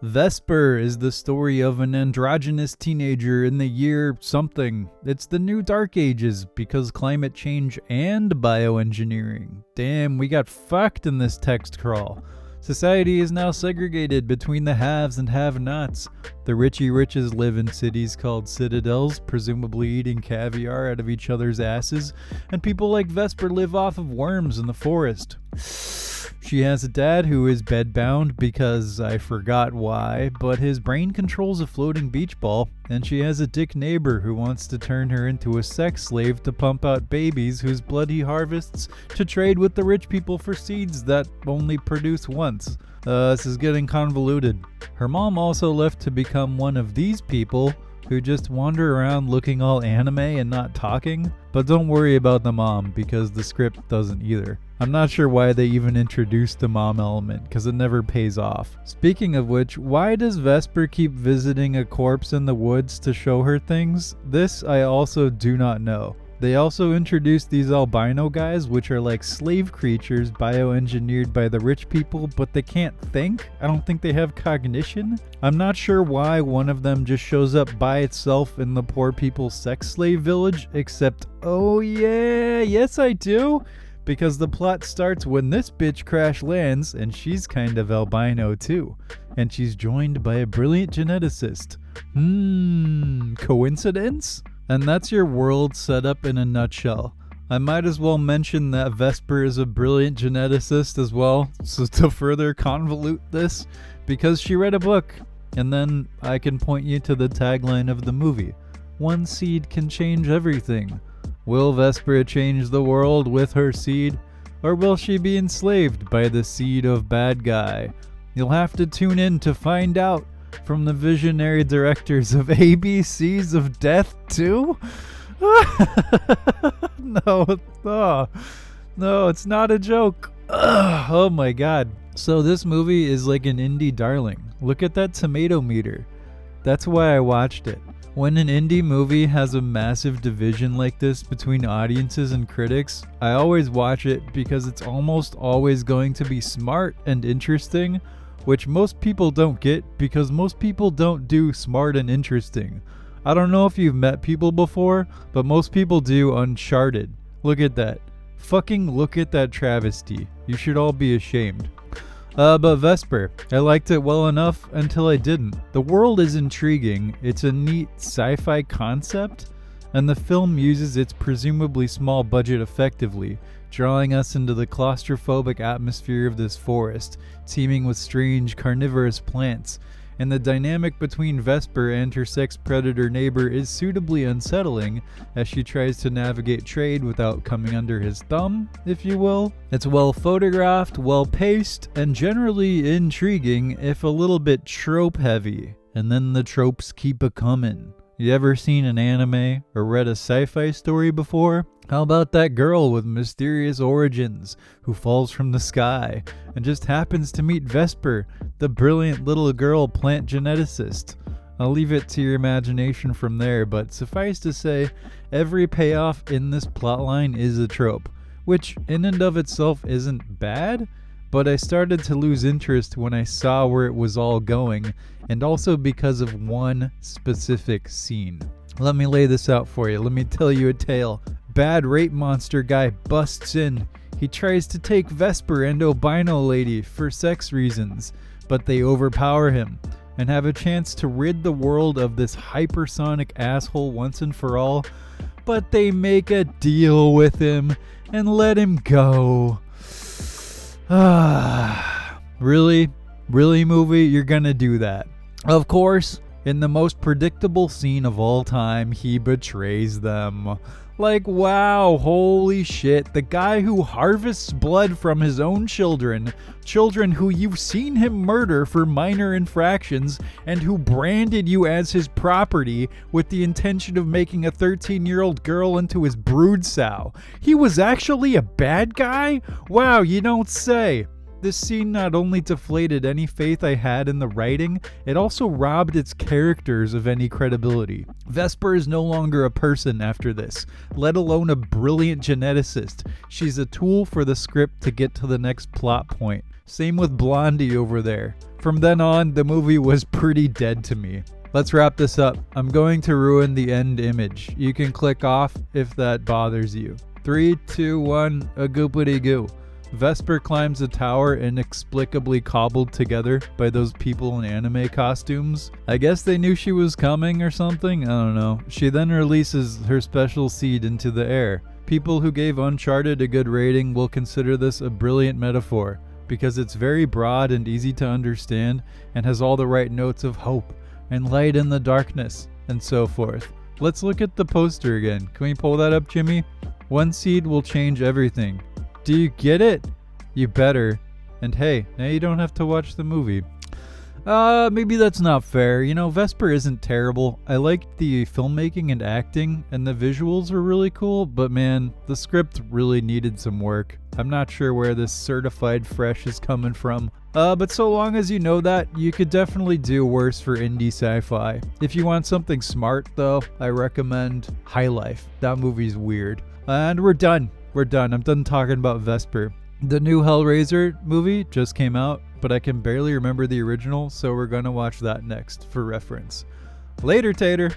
Vesper is the story of an androgynous teenager in the year something. It's the new Dark Ages because climate change and bioengineering. Damn, we got fucked in this text crawl. Society is now segregated between the haves and have-nots. The richy riches live in cities called citadels, presumably eating caviar out of each other's asses, and people like Vesper live off of worms in the forest. She has a dad who is bedbound because I forgot why, but his brain controls a floating beach ball, and she has a dick neighbor who wants to turn her into a sex slave to pump out babies whose blood he harvests to trade with the rich people for seeds that only produce once. This is getting convoluted. Her mom also left to become one of these people who just wander around looking all anime and not talking. But don't worry about the mom because the script doesn't either. I'm not sure why they even introduced the mom element because it never pays off. Speaking of which, why does Vesper keep visiting a corpse in the woods to show her things? This I also do not know. They also introduced these albino guys, which are like slave creatures bioengineered by the rich people, but they can't think. I don't think they have cognition. I'm not sure why one of them just shows up by itself in the poor people's sex slave village, except, oh yeah, yes I do. Because the plot starts when this bitch crash lands, and she's kind of albino too. And she's joined by a brilliant geneticist. Coincidence? And that's your world set up in a nutshell. I might as well mention that Vesper is a brilliant geneticist as well, so to further convolute this, because she read a book, and then I can point you to the tagline of the movie. One seed can change everything. Will Vesper change the world with her seed, or will she be enslaved by the seed of bad guy? You'll have to tune in to find out. From the visionary directors of ABCs of Death 2? No, it's not a joke. Oh my god. So this movie is like an indie darling. Look at that tomato meter. That's why I watched it. When an indie movie has a massive division like this between audiences and critics, I always watch it because it's almost always going to be smart and interesting, which most people don't get because most people don't do smart and interesting. I don't know if you've met people before, but most people do Uncharted. Look at that. Fucking look at that travesty. You should all be ashamed. But Vesper, I liked it well enough until I didn't. The world is intriguing, it's a neat sci-fi concept, and the film uses its presumably small budget effectively, drawing us into the claustrophobic atmosphere of this forest, teeming with strange carnivorous plants, and the dynamic between Vesper and her sex predator neighbor is suitably unsettling as she tries to navigate trade without coming under his thumb, if you will. It's well photographed, well paced, and generally intriguing, if a little bit trope heavy. And then the tropes keep a-comin'. You ever seen an anime or read a sci-fi story before? How about that girl with mysterious origins who falls from the sky and just happens to meet Vesper, the brilliant little girl plant geneticist? I'll leave it to your imagination from there, but suffice to say, every payoff in this plotline is a trope, which in and of itself isn't bad, but I started to lose interest when I saw where it was all going, and also because of one specific scene. Let me lay this out for you. Let me tell you a tale. Bad rape monster guy busts in. He tries to take Vesper and albino lady for sex reasons, but they overpower him and have a chance to rid the world of this hypersonic asshole once and for all, but they make a deal with him and let him go. Really? Really, movie? You're gonna do that? Of course, in the most predictable scene of all time, he betrays them. Like, wow, holy shit, the guy who harvests blood from his own children who you've seen him murder for minor infractions, and who branded you as his property with the intention of making a 13-year-old girl into his brood sow. He was actually a bad guy? Wow, you don't say. This scene not only deflated any faith I had in the writing, it also robbed its characters of any credibility. Vesper is no longer a person after this, let alone a brilliant geneticist. She's a tool for the script to get to the next plot point. Same with Blondie over there. From then on, the movie was pretty dead to me. Let's wrap this up. I'm going to ruin the end image. You can click off if that bothers you. 3, 2, 1, a goopity goo. Vesper climbs a tower inexplicably cobbled together by those people in anime costumes. I guess they knew she was coming or something, I don't know. She then releases her special seed into the air. People who gave Uncharted a good rating will consider this a brilliant metaphor, because it's very broad and easy to understand and has all the right notes of hope and light in the darkness and so forth. Let's look at the poster again. Can we pull that up, Jimmy? One seed will change everything. Do you get it? You better. And hey, now you don't have to watch the movie. Maybe that's not fair. You know, Vesper isn't terrible. I liked the filmmaking and acting, and the visuals were really cool, but man, the script really needed some work. I'm not sure where this certified fresh is coming from. But so long as you know that, you could definitely do worse for indie sci-fi. If you want something smart, though, I recommend High Life. That movie's weird. And we're done. I'm done talking about Vesper. The new Hellraiser movie just came out, but I can barely remember the original, so we're gonna watch that next for reference. Later, Tater!